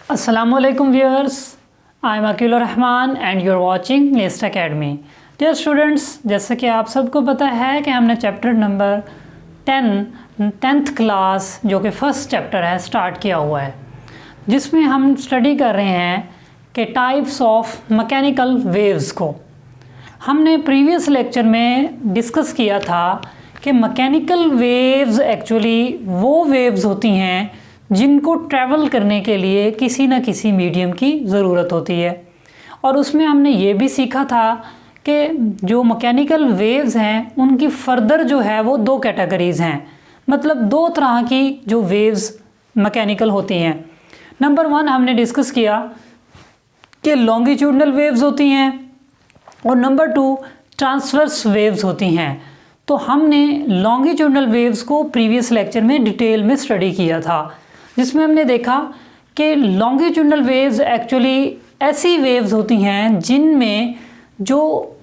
Assalamualaikum viewers, I am Akil Rahman and you are watching Nest Academy. Dear students, जैसे कि आप सबको पता है कि हमने चैप्टर नंबर 10th क्लास जो कि फर्स्ट चैप्टर है स्टार्ट किया हुआ है, जिसमें हम स्टडी कर रहे हैं कि टाइप्स ऑफ मैकेनिकल वेव्स को। हमने प्रीवियस लेक्चर में डिस्कस किया था कि मैकेनिकल वेव्स एक्चुअली वो वेव्स होती हैं जिनको ट्रैवल करने के लिए किसी न किसी मीडियम की ज़रूरत होती है। और उसमें हमने ये भी सीखा था कि जो मैकेनिकल वेव्स हैं उनकी फ़र्दर जो है वो दो कैटेगरीज़ हैं, मतलब दो तरह की जो वेव्स मैकेनिकल होती हैं। नंबर 1 हमने डिस्कस किया कि लॉन्गिट्यूडनल वेव्स होती हैं और नंबर 2 ट्रांसवर्स वेव्स होती हैं। तो हमने लॉन्गिट्यूडनल वेव्स को प्रीवियस लेक्चर में डिटेल में स्टडी किया था, जिसमें हमने देखा कि लॉन्गिट्यूडनल वेव्स एक्चुअली ऐसी वेव्स होती हैं जिनमें जो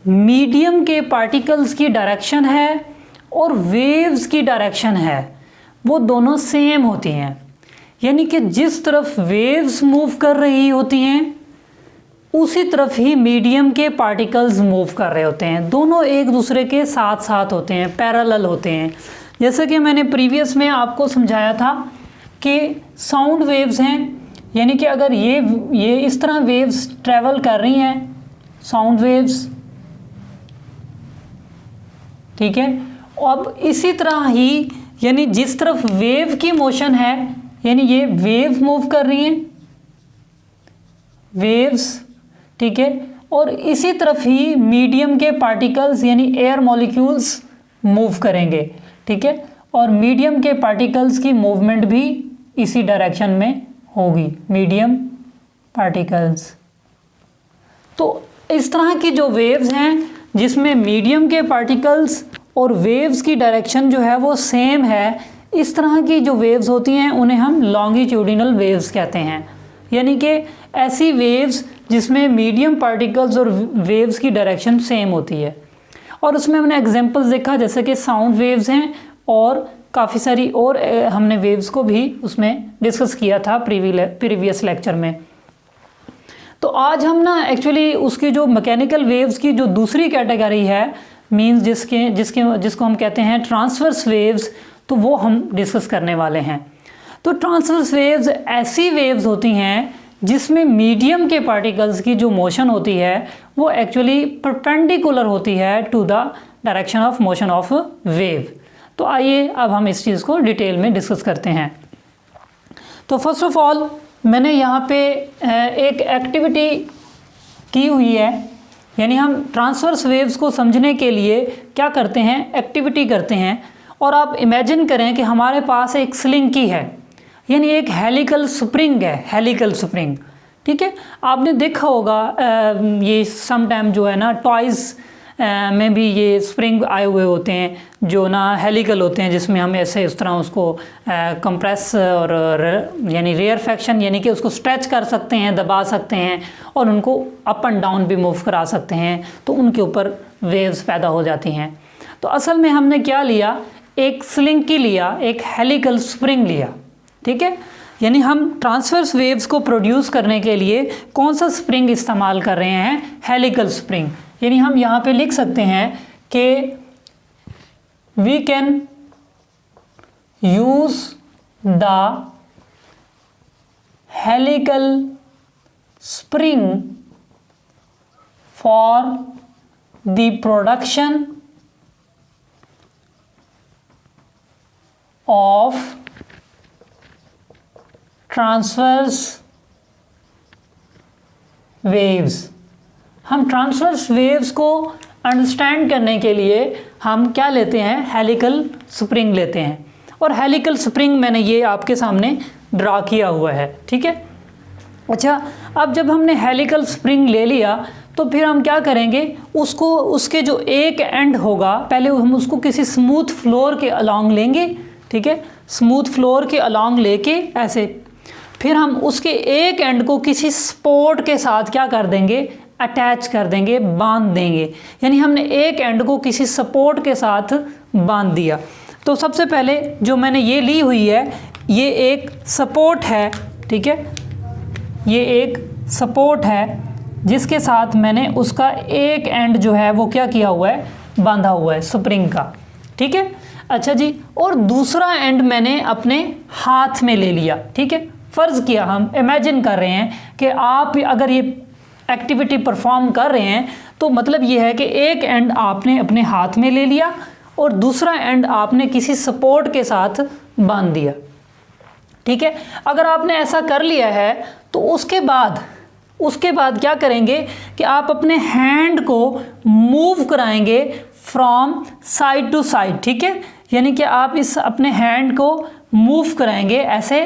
मीडियम के पार्टिकल्स की डायरेक्शन है और वेव्स की डायरेक्शन है वो दोनों सेम होती हैं। यानी कि जिस तरफ वेव्स मूव कर रही होती हैं उसी तरफ ही मीडियम के पार्टिकल्स मूव कर रहे होते हैं। दोनों एक दूसरे के साथ साथ होते हैं, पैरेलल होते हैं। जैसे कि मैंने प्रीवियस में आपको समझाया था कि साउंड वेव्स हैं, यानी कि अगर ये इस तरह वेव्स ट्रैवल कर रही हैं, साउंड वेव्स, ठीक है। अब इसी तरह ही यानी जिस तरफ वेव की मोशन है, यानी ये वेव मूव कर रही हैं, वेव्स, ठीक है, और इसी तरफ ही मीडियम के पार्टिकल्स यानी एयर मॉलिक्यूल्स मूव करेंगे, ठीक है। और मीडियम के पार्टिकल्स की मूवमेंट भी इसी डायरेक्शन में होगी, मीडियम पार्टिकल्स। तो इस तरह की जो वेव्स हैं जिसमें मीडियम के पार्टिकल्स और वेव्स की डायरेक्शन जो है वो सेम है, इस तरह की जो वेव्स होती हैं उन्हें हम लॉन्गिट्यूडिनल वेव्स कहते हैं। यानी कि ऐसी वेव्स जिसमें मीडियम पार्टिकल्स और वेव्स की डायरेक्शन सेम होती है। और उसमें हमने एग्जांपल्स देखा, जैसे कि साउंड वेव्स हैं और काफ़ी सारी और हमने वेव्स को भी उसमें डिस्कस किया था प्रीवियस लेक्चर में। तो आज हम ना एक्चुअली उसकी जो मैकेनिकल वेव्स की जो दूसरी कैटेगरी है, मींस जिसको हम कहते हैं ट्रांसवर्स वेव्स, तो वो हम डिस्कस करने वाले हैं। तो ट्रांसवर्स वेव्स ऐसी वेव्स होती हैं जिसमें मीडियम के पार्टिकल्स की जो मोशन होती है वो एक्चुअली परपेंडिकुलर होती है to the direction of motion of wave. तो आइए अब हम इस चीज़ को डिटेल में डिस्कस करते हैं। तो फर्स्ट ऑफ ऑल मैंने यहाँ पे एक एक्टिविटी की हुई है, यानी हम ट्रांसवर्स वेव्स को समझने के लिए क्या करते हैं, एक्टिविटी करते हैं। और आप इमेजिन करें कि हमारे पास एक स्लिंकी है, यानी एक हेलिकल स्प्रिंग है, हेलिकल स्प्रिंग, ठीक है। आपने देखा होगा ये समटाइम जो है ना टॉयज़ में भी ये स्प्रिंग आए हुए होते हैं जो ना हेलिकल होते हैं, जिसमें हम ऐसे इस तरह उसको कंप्रेस और यानी रेयरफेक्शन यानी कि उसको स्ट्रेच कर सकते हैं, दबा सकते हैं और उनको अप एंड डाउन भी मूव करा सकते हैं, तो उनके ऊपर वेव्स पैदा हो जाती हैं। तो असल में हमने क्या लिया, एक स्लिंकी लिया, एक हेलिकल स्प्रिंग लिया, ठीक है। यानी हम ट्रांसवर्स वेव्स को प्रोड्यूस करने के लिए कौन सा स्प्रिंग इस्तेमाल कर रहे हैं, हेलिकल स्प्रिंग। यानी हम यहाँ पे लिख सकते हैं कि we can use the helical spring for the production of transverse waves. हम ट्रांसवर्स वेव्स को अंडरस्टैंड करने के लिए हम क्या लेते हैं, हेलिकल स्प्रिंग लेते हैं। और हेलिकल स्प्रिंग मैंने ये आपके सामने ड्रा किया हुआ है, ठीक है। अच्छा, अब जब हमने हेलिकल स्प्रिंग ले लिया तो फिर हम क्या करेंगे, उसको उसके जो एक एंड होगा, पहले हम उसको किसी स्मूथ फ्लोर के अलॉन्ग लेंगे, ठीक है, स्मूथ फ्लोर के अलॉन्ग लेके ऐसे, फिर हम उसके एक एंड को किसी सपोर्ट के साथ क्या कर देंगे, अटैच कर देंगे, बांध देंगे। यानी हमने एक एंड को किसी सपोर्ट के साथ बांध दिया। तो सबसे पहले जो मैंने ये ली हुई है ये एक सपोर्ट है, ठीक है, ये एक सपोर्ट है जिसके साथ मैंने उसका एक एंड जो है वो क्या किया हुआ है, बांधा हुआ है स्प्रिंग का, ठीक है। अच्छा जी, और दूसरा एंड मैंने अपने हाथ में ले लिया, ठीक है। फ़र्ज़ किया, हम इमेजिन कर रहे हैं कि आप अगर ये एक्टिविटी परफॉर्म कर रहे हैं तो मतलब ये है कि एक एंड आपने अपने हाथ में ले लिया और दूसरा एंड आपने किसी सपोर्ट के साथ बांध दिया, ठीक है। अगर आपने ऐसा कर लिया है तो उसके बाद क्या करेंगे कि आप अपने हैंड को मूव कराएंगे फ्रॉम साइड टू साइड, ठीक है। यानी कि आप इस अपने हैंड को मूव कराएंगे, ऐसे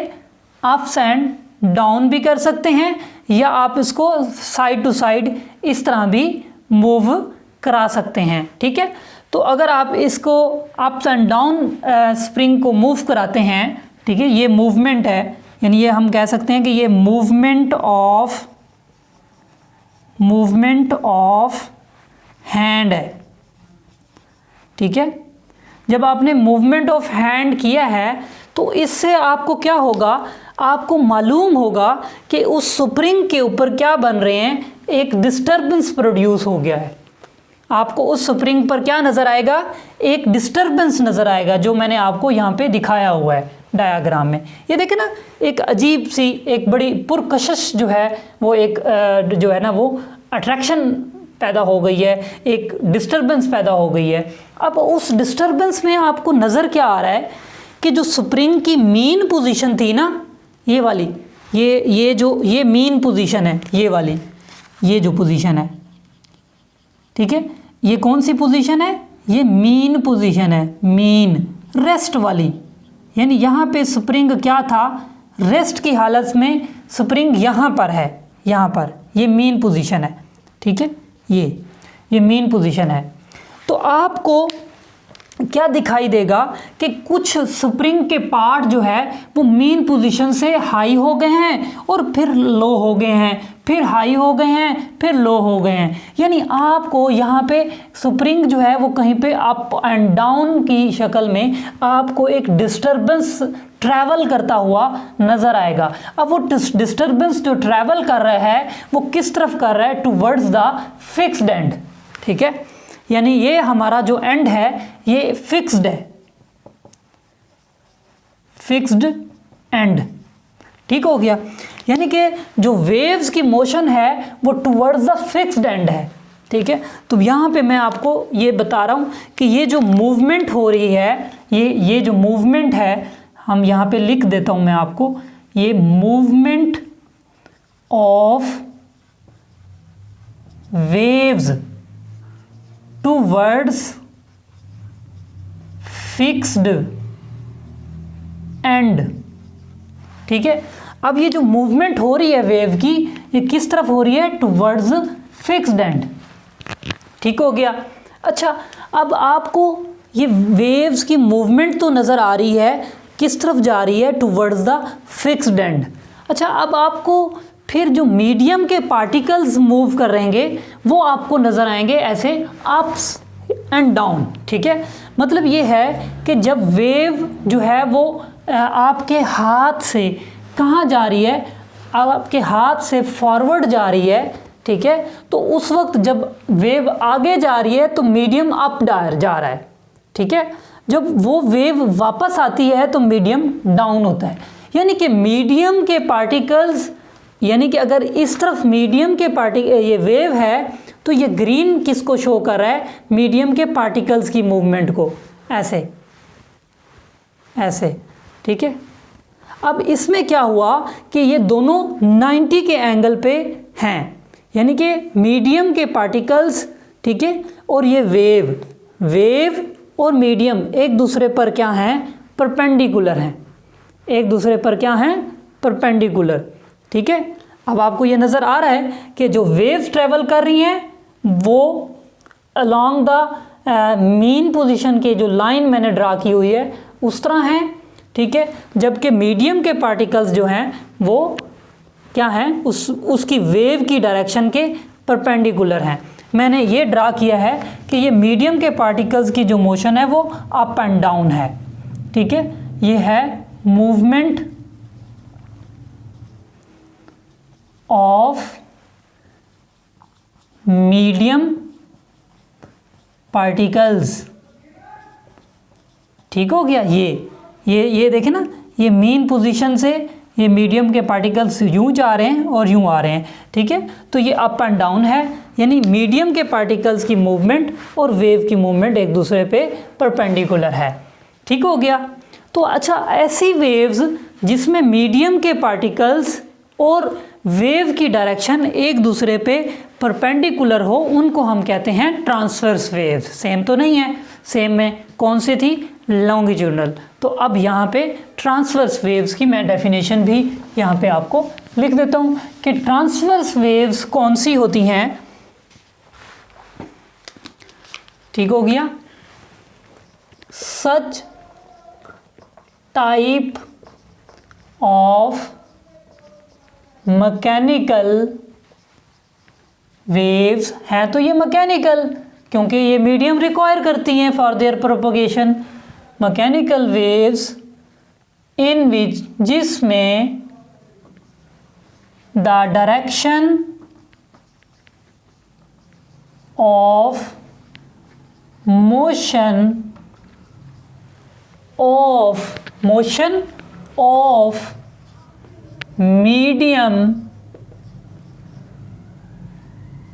अप्स एंड डाउन भी कर सकते हैं या आप इसको साइड टू साइड इस तरह भी मूव करा सकते हैं, ठीक है। तो अगर आप इसको अप्स एंड डाउन स्प्रिंग को मूव कराते हैं, ठीक है, ये मूवमेंट है, यानी ये हम कह सकते हैं कि ये मूवमेंट ऑफ हैंड है, ठीक है। जब आपने मूवमेंट ऑफ हैंड किया है तो इससे आपको क्या होगा, आपको मालूम होगा कि उस स्प्रिंग के ऊपर क्या बन रहे हैं, एक डिस्टर्बेंस प्रोड्यूस हो गया है। आपको उस स्प्रिंग पर क्या नज़र आएगा, एक डिस्टर्बेंस नज़र आएगा, जो मैंने आपको यहाँ पे दिखाया हुआ है डायग्राम में। ये देखें ना, एक अजीब सी, एक बड़ी पुरकशिश जो है वो एक जो है ना वो अट्रैक्शन पैदा हो गई है, एक डिस्टर्बेंस पैदा हो गई है। अब उस डिस्टर्बेंस में आपको नज़र क्या आ रहा है कि जो स्प्रिंग की मीन पोजीशन थी ना, ये वाली, ये मीन पोजीशन है, ये वाली, ये जो पोजीशन है, ठीक है, ये कौन सी पोजीशन है, ये मीन पोजीशन है, मीन रेस्ट वाली। यानी यहाँ पे स्प्रिंग क्या था, रेस्ट की हालत में स्प्रिंग यहाँ पर है, यहाँ पर ये मीन पोजीशन है, ठीक है, ये मीन पोजीशन है। तो आपको क्या दिखाई देगा कि कुछ स्प्रिंग के पार्ट जो है वो मीन पोजीशन से हाई हो गए हैं और फिर लो हो गए हैं, फिर हाई हो गए हैं, फिर लो हो गए हैं। यानी आपको यहाँ पे स्प्रिंग जो है वो कहीं पे अप एंड डाउन की शक्ल में आपको एक डिस्टर्बेंस ट्रैवल करता हुआ नज़र आएगा। अब वो डिस्टर्बेंस जो ट्रैवल कर रहा है वो किस तरफ कर रहा है, टुवर्ड्स द फिक्स्ड एंड, ठीक है। यानी ये हमारा जो एंड है ये फिक्स्ड है, फिक्स्ड एंड, ठीक हो गया। यानी कि जो वेव्स की मोशन है वो टुवर्ड्स द फिक्स्ड एंड है, ठीक है। तो यहाँ पे मैं आपको ये बता रहा हूँ कि ये जो मूवमेंट हो रही है, ये जो मूवमेंट है, हम यहाँ पे लिख देता हूँ मैं आपको, ये movement of waves towards fixed and, ठीक है। अब ये जो मूवमेंट हो रही है वेव की, ये किस तरफ हो रही है, टुवर्ड्स फिक्स्ड एंड, ठीक हो गया। अच्छा, अब आपको ये वेव्स की मूवमेंट तो नज़र आ रही है, किस तरफ जा रही है, टुवर्ड्स द फिक्स्ड एंड। अच्छा, अब आपको फिर जो मीडियम के पार्टिकल्स मूव कर रहेंगे वो आपको नज़र आएंगे ऐसे अप्स एंड डाउन, ठीक है। मतलब ये है कि जब वेव जो है वो आपके हाथ से कहाँ जा रही है, आपके हाथ से फॉरवर्ड जा रही है, ठीक है, तो उस वक्त जब वेव आगे जा रही है तो मीडियम अप जा रहा है, ठीक है। जब वो वेव वापस आती है तो मीडियम डाउन होता है। यानी कि मीडियम के पार्टिकल्स, यानी कि अगर इस तरफ मीडियम के ये वेव है तो ये ग्रीन किसको शो कर रहा है, मीडियम के पार्टिकल्स की मूवमेंट को, ऐसे ऐसे, ठीक है। अब इसमें क्या हुआ कि ये दोनों 90 के एंगल पे हैं, यानी कि मीडियम के पार्टिकल्स, ठीक है, और ये वेव और मीडियम एक दूसरे पर क्या हैं, परपेंडिकुलर हैं, एक दूसरे पर क्या हैं, परपेंडिकुलर, ठीक है। अब आपको ये नज़र आ रहा है कि जो वेव्स ट्रेवल कर रही हैं वो अलोंग द मीन पोजीशन के जो लाइन मैंने ड्रा की हुई है उस तरह हैं, ठीक है। जबकि मीडियम के पार्टिकल्स जो हैं वो क्या हैं, उसकी वेव की डायरेक्शन के परपेंडिकुलर हैं। मैंने ये ड्रा किया है कि ये मीडियम के पार्टिकल्स की जो मोशन है वो अप एंड डाउन है, ठीक है। ये है मूवमेंट मीडियम पार्टिकल्स। ठीक हो गया। ये देखें ना, ये मीन पोजीशन से ये मीडियम के पार्टिकल्स यूं जा रहे हैं और यूं आ रहे हैं। ठीक है, तो ये अप एंड डाउन है, यानी मीडियम के पार्टिकल्स की मूवमेंट और वेव की मूवमेंट एक दूसरे पे परपेंडिकुलर है। ठीक हो गया। तो अच्छा, ऐसी वेव्स जिसमें मीडियम के पार्टिकल्स और वेव की डायरेक्शन एक दूसरे पे परपेंडिकुलर हो, उनको हम कहते हैं ट्रांसवर्स वेव्स। सेम तो नहीं है, सेम में कौन सी थी, लॉन्गिट्यूडनल। तो अब यहाँ पे ट्रांसवर्स वेव्स की मैं डेफिनेशन भी यहाँ पे आपको लिख देता हूँ कि ट्रांसवर्स वेव्स कौन सी होती हैं। ठीक हो गया। सच टाइप ऑफ मैकेनिकल वेव्स हैं, तो ये मैकेनिकल, क्योंकि ये मीडियम रिक्वायर करती हैं for their propagation. Mechanical waves in which, जिसमें the direction of motion of medium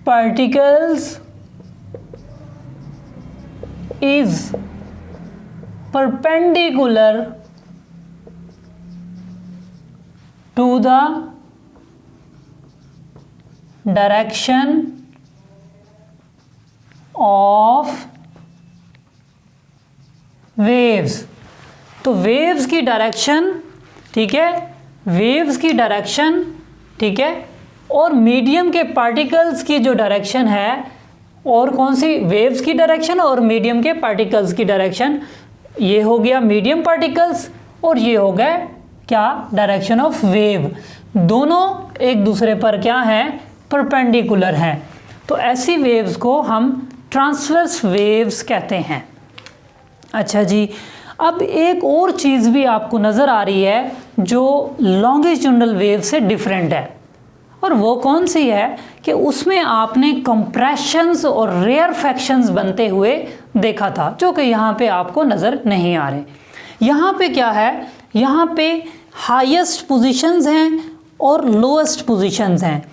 particles is perpendicular to the direction of waves। तो वेव्स की डायरेक्शन, ठीक है, वेव्स की डायरेक्शन, ठीक है, और मीडियम के पार्टिकल्स की जो डायरेक्शन है, और कौन सी, वेव्स की डायरेक्शन और मीडियम के पार्टिकल्स की डायरेक्शन, ये हो गया मीडियम पार्टिकल्स और ये हो गया क्या, डायरेक्शन ऑफ वेव। दोनों एक दूसरे पर क्या हैं, परपेंडिकुलर हैं। तो ऐसी वेव्स को हम ट्रांसवर्स वेव्स कहते हैं। अच्छा जी, अब एक और चीज़ भी आपको नज़र आ रही है जो लॉन्गिट्यूडनल वेव से डिफरेंट है, और वो कौन सी है कि उसमें आपने कंप्रेशंस और रेयरफैक्शंस बनते हुए देखा था, जो कि यहाँ पे आपको नज़र नहीं आ रहे। यहाँ पे क्या है, यहाँ पे हाईएस्ट पोजीशंस हैं और लोएस्ट पोजीशंस हैं।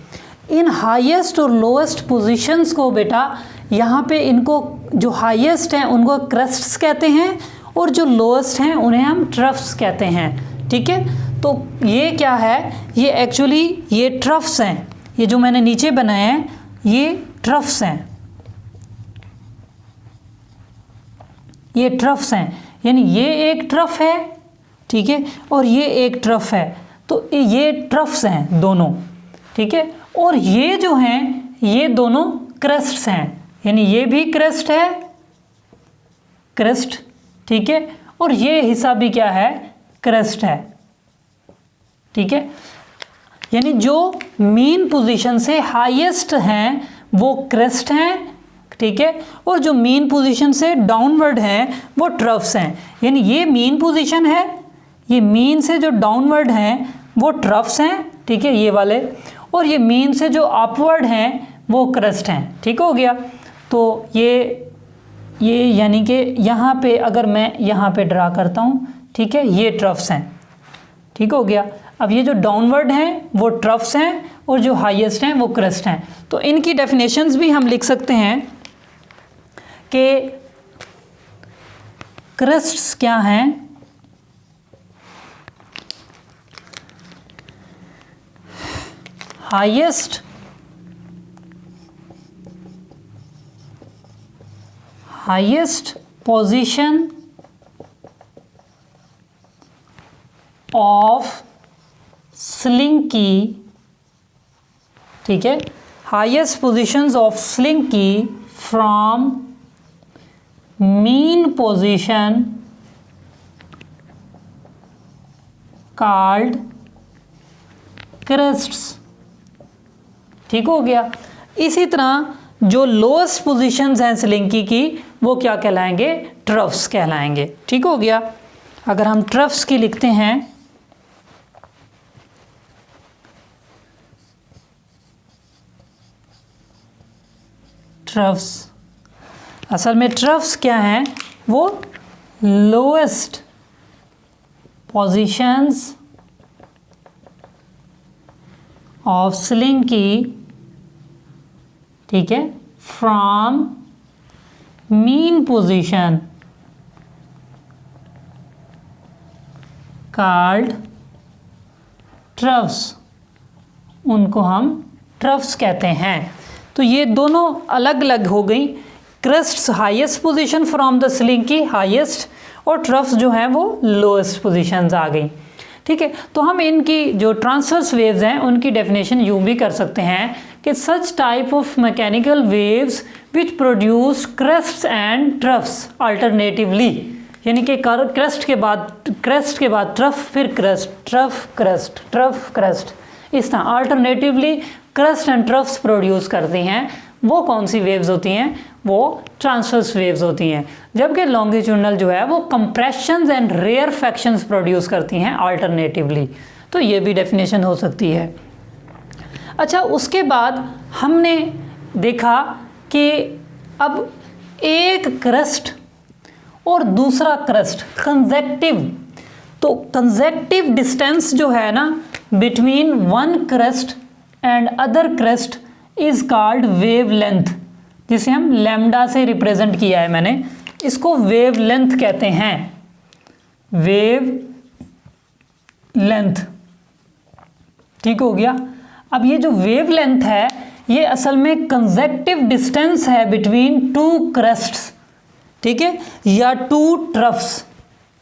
इन हाईएस्ट और लोएस्ट पोजीशंस को बेटा यहाँ पे, इनको जो हाईएस्ट हैं उनको क्रेस्ट्स कहते हैं, और जो लोएस्ट हैं उन्हें हम ट्रफ्स कहते हैं। ठीक है, तो ये क्या है, ये एक्चुअली ये ट्रफ्स हैं, ये जो मैंने नीचे बनाए हैं ये ट्रफ्स हैं, ये ट्रफ्स हैं, यानी ये एक ट्रफ है, ठीक है, और ये एक ट्रफ है। तो ये ट्रफ्स हैं दोनों, ठीक है, और ये जो हैं ये दोनों क्रेस्ट्स हैं, यानी ये भी क्रेस्ट है, क्रेस्ट, ठीक है, और ये हिस्सा भी क्या है, क्रेस्ट है। ठीक है, यानी जो मीन पोजीशन से हाईएस्ट हैं वो क्रेस्ट हैं, ठीक है, और जो मीन पोजीशन से डाउनवर्ड हैं वो ट्रफ्स हैं। यानी ये मीन पोजीशन है, ये मीन से जो डाउनवर्ड हैं वो ट्रफ्स हैं, ठीक है, ये वाले, और ये मीन से जो अपवर्ड हैं वो क्रेस्ट हैं। ठीक हो गया। तो ये यानी कि यहाँ पे अगर मैं यहाँ पे ड्रा करता हूँ, ठीक है, ये ट्रफ्स हैं। ठीक हो गया। अब ये जो डाउनवर्ड हैं वो ट्रफ्स हैं और जो हाईएस्ट हैं वो क्रेस्ट हैं। तो इनकी डेफिनेशंस भी हम लिख सकते हैं कि क्रेस्ट्स क्या हैं, हाईएस्ट पोजीशन ऑफ स्लिंकी, ठीक है, highest positions of slinky from mean position called crests. ठीक हो गया। इसी तरह जो लोएस्ट पोजीशंस हैं स्लिंकी की वो क्या कहलाएंगे, ट्रफ्स कहलाएंगे। ठीक हो गया। अगर हम ट्रफ्स की लिखते हैं, ट्रफ्स। असल में ट्रफ्स क्या हैं? वो लोएस्ट पोजीशंस ऑफ स्लिंकी, ठीक है, from mean position called troughs, उनको हम ट्रफ्स कहते हैं। तो ये दोनों अलग अलग हो गई। Crests highest position from the slinky, highest, और ट्रफ्स जो हैं वो लोएस्ट पोजीशंस आ गई। ठीक है, तो हम इनकी जो ट्रांसवर्स वेव्स हैं उनकी डेफिनेशन यूँ भी कर सकते हैं कि such type of mechanical waves which produce crests and troughs alternatively, यानी कि क्रेस्ट के बाद ट्रफ, फिर crest, trough crest, trough crest, इस तरह alternatively crest and troughs produce करती हैं। वो कौन सी वेव्स होती हैं? वो ट्रांसवर्स वेव्स होती हैं। जबकि लॉन्गिट्यूडनल जो है वो कंप्रेशंस एंड रेयरफैक्शंस प्रोड्यूस करती हैं अल्टरनेटिवली। तो ये भी डेफिनेशन हो सकती है। अच्छा, उसके बाद हमने देखा कि अब एक क्रेस्ट और दूसरा क्रेस्ट कंसेक्टिव, तो कंसेक्टिव डिस्टेंस जो है ना between one crest and other crest is called wave length, जिसे हम लैम्डा से रिप्रेजेंट किया है मैंने, इसको वेव लेंथ कहते हैं, वेव लेंथ। ठीक हो गया। अब ये जो वेव लेंथ है ये असल में कंसेक्टिव डिस्टेंस है बिटवीन टू क्रेस्ट्स, ठीक है, या टू ट्रफ्स।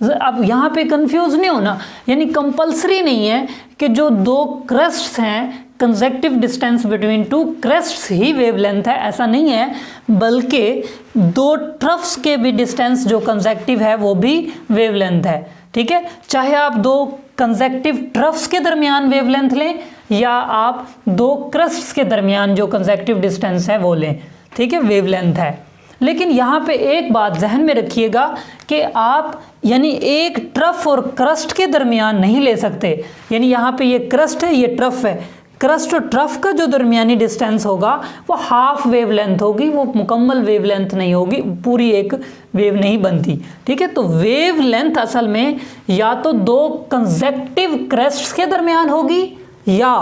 अब यहाँ पे कंफ्यूज नहीं होना, यानी कंपलसरी नहीं है कि जो दो क्रेस्ट्स हैं कंसेक्टिव डिस्टेंस बिटवीन टू क्रेस्ट्स ही वेवलेंथ है, ऐसा नहीं है, बल्कि दो ट्रफ्स के भी डिस्टेंस जो कंसेक्टिव है वो भी वेवलेंथ है। ठीक है, चाहे आप दो कंसेक्टिव ट्रफ्स के दरमियान वेवलेंथ लें या आप दो क्रेस्ट्स के दरमियान जो कंसेक्टिव डिस्टेंस है वो लें, ठीक है, वेवलेंथ है। लेकिन यहाँ पे एक बात जहन में रखिएगा कि आप यानी एक ट्रफ और क्रस्ट के दरमियान नहीं ले सकते, यानी यहाँ पे ये क्रस्ट है ये ट्रफ है, क्रस्ट और ट्रफ का जो दरमियानी डिस्टेंस होगा वो हाफ वेव लेंथ होगी, वो मुकम्मल वेव लेंथ नहीं होगी, पूरी एक वेव नहीं बनती। ठीक है, तो वेव लेंथ असल में या तो दो कंसेक्टिव क्रेस्ट्स के दरमियान होगी या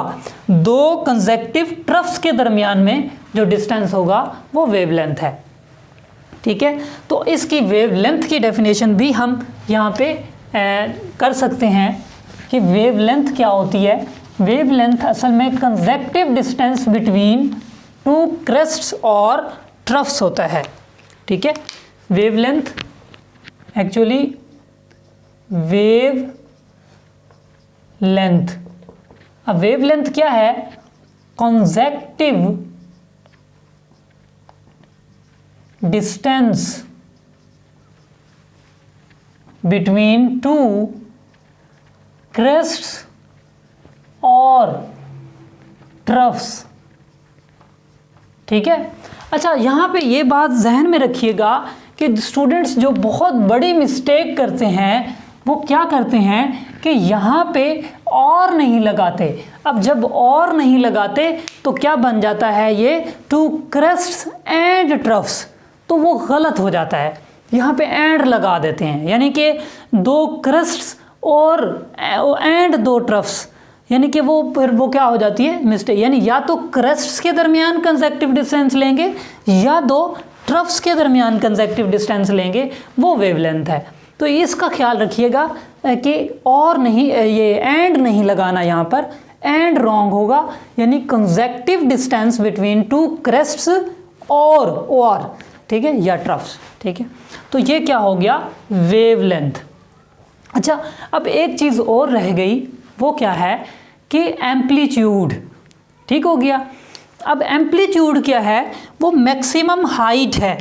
दो कंसेक्टिव ट्रफ्स के दरमियान में जो डिस्टेंस होगा वो वेव लेंथ है। ठीक है, तो इसकी वेव लेंथ की डेफिनेशन भी हम यहाँ पे कर सकते हैं कि वेव लेंथ क्या होती है। वेव लेंथ असल में कंसेक्टिव डिस्टेंस बिटवीन टू क्रेस्ट्स और ट्रफ्स होता है। ठीक है, wave length actually wave length, अब वेव लेंथ क्या है? कंसेक्टिव डिस्टेंस बिटवीन टू क्रेस्ट्स और ट्रफ्स। ठीक है, अच्छा यहाँ पे ये बात जहन में रखिएगा कि स्टूडेंट्स जो बहुत बड़ी मिस्टेक करते हैं वो क्या करते हैं कि यहाँ पे और नहीं लगाते। अब जब और नहीं लगाते तो क्या बन जाता है, ये टू क्रेस्ट्स एंड ट्रफ्स, तो वो गलत हो जाता है। यहाँ पे एंड लगा देते हैं, यानी कि दो क्रेस्ट्स और एंड दो ट्रफ्स, यानी कि वो फिर वो क्या हो जाती है मिस्टेक, यानी या तो क्रेस्ट्स के दरमियान कंसेक्टिव डिस्टेंस लेंगे या दो ट्रफ्स के दरमियान कंसेक्टिव डिस्टेंस लेंगे, वो वेवलेंथ है। तो इसका ख्याल रखिएगा कि और नहीं, ये एंड नहीं लगाना, यहाँ पर एंड रॉन्ग होगा, यानी कंसेक्टिव डिस्टेंस बिटवीन टू क्रेस्ट्स और ठीक है, या ट्रफ्स। ठीक है, तो ये क्या हो गया, वेवलेंथ। अच्छा, अब एक चीज़ और रह गई, वो क्या है कि एम्पलीट्यूड। ठीक हो गया। अब एम्पलीट्यूड क्या है, वो मैक्सिमम हाइट है।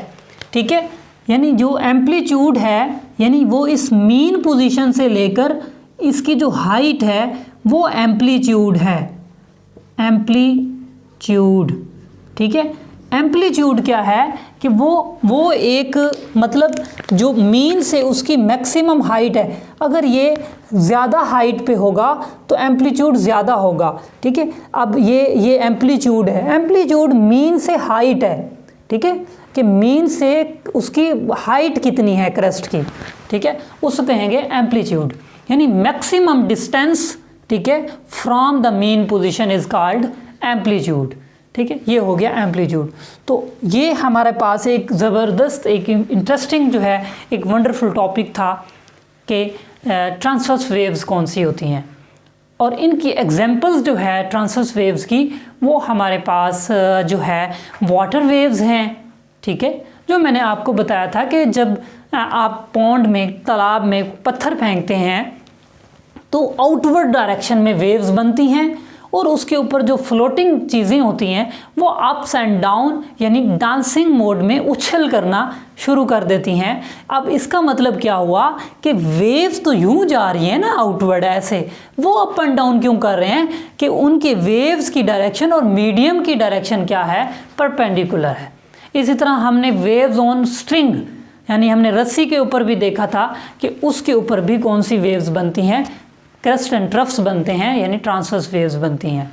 ठीक है, यानी जो एम्पलीट्यूड है यानी वो इस मीन पोजीशन से लेकर इसकी जो हाइट है वो एम्पलीट्यूड है, एम्पलीट्यूड। ठीक है, एम्पलीट्यूड क्या है कि वो एक मतलब जो मीन से उसकी मैक्सिमम हाइट है, अगर ये ज़्यादा हाइट पे होगा तो एम्पलीट्यूड ज़्यादा होगा। ठीक है, अब ये एम्पलीट्यूड है, एम्पलीट्यूड मीन से हाइट है, ठीक है, कि मीन से उसकी हाइट कितनी है क्रस्ट की, ठीक है, उसको कहेंगे एम्पलीट्यूड, यानी मैक्सिमम डिस्टेंस, ठीक है, from the mean position is called amplitude, ठीक है, ये हो गया एम्पलीट्यूड। तो ये हमारे पास एक ज़बरदस्त, एक इंटरेस्टिंग जो है, एक वंडरफुल टॉपिक था कि ट्रांसवर्स वेव्स कौन सी होती हैं, और इनकी एग्जांपल्स जो है ट्रांसवर्स वेव्स की, वो हमारे पास जो है वाटर वेव्स हैं, ठीक है, जो मैंने आपको बताया था कि जब आप पॉन्ड में, तालाब में पत्थर फेंकते हैं तो आउटवर्ड डायरेक्शन में वेव्स बनती हैं, और उसके ऊपर जो फ्लोटिंग चीज़ें होती हैं वो अप्स एंड डाउन यानी डांसिंग मोड में उछल करना शुरू कर देती हैं। अब इसका मतलब क्या हुआ कि वेव्स तो यूं जा रही हैं ना आउटवर्ड ऐसे, वो अप एंड डाउन क्यों कर रहे हैं कि उनके वेव्स की डायरेक्शन और मीडियम की डायरेक्शन क्या है, परपेंडिकुलर है। इसी तरह हमने वेव्स ऑन स्ट्रिंग यानी हमने रस्सी के ऊपर भी देखा था कि उसके ऊपर भी कौन सी वेव्स बनती हैं, क्रस्ट एंड ट्रफ्स बनते हैं, यानी ट्रांसवर्स वेव्स बनती हैं।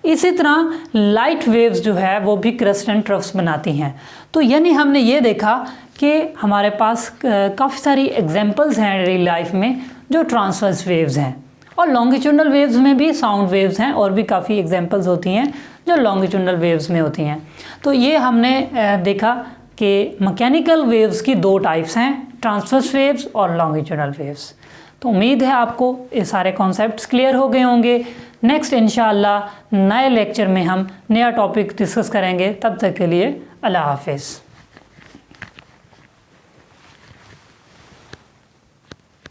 इसी तरह लाइट वेव्स जो है वो भी क्रस्ट एंड ट्रफ्स बनाती हैं। तो यानी हमने ये देखा कि हमारे पास काफ़ी सारी एग्जांपल्स हैं रियल लाइफ में जो ट्रांसवर्स वेव्स हैं, और लॉन्गिट्यूडनल वेव्स में भी साउंड वेव्स हैं, और भी काफ़ी एग्जांपल्स होती हैं जो लॉन्गिट्यूडनल वेव्स में होती हैं। तो ये हमने देखा कि मैकेनिकल वेव्स की दो टाइप्स हैं, ट्रांसवर्स वेव्स और लॉन्गिट्यूडनल वेव्स। तो उम्मीद है आपको ये सारे कॉन्सेप्ट्स क्लियर हो गए होंगे। नेक्स्ट इंशाअल्लाह नए लेक्चर में हम नया टॉपिक डिस्कस करेंगे। तब तक के लिए अल्लाह हाफिज़।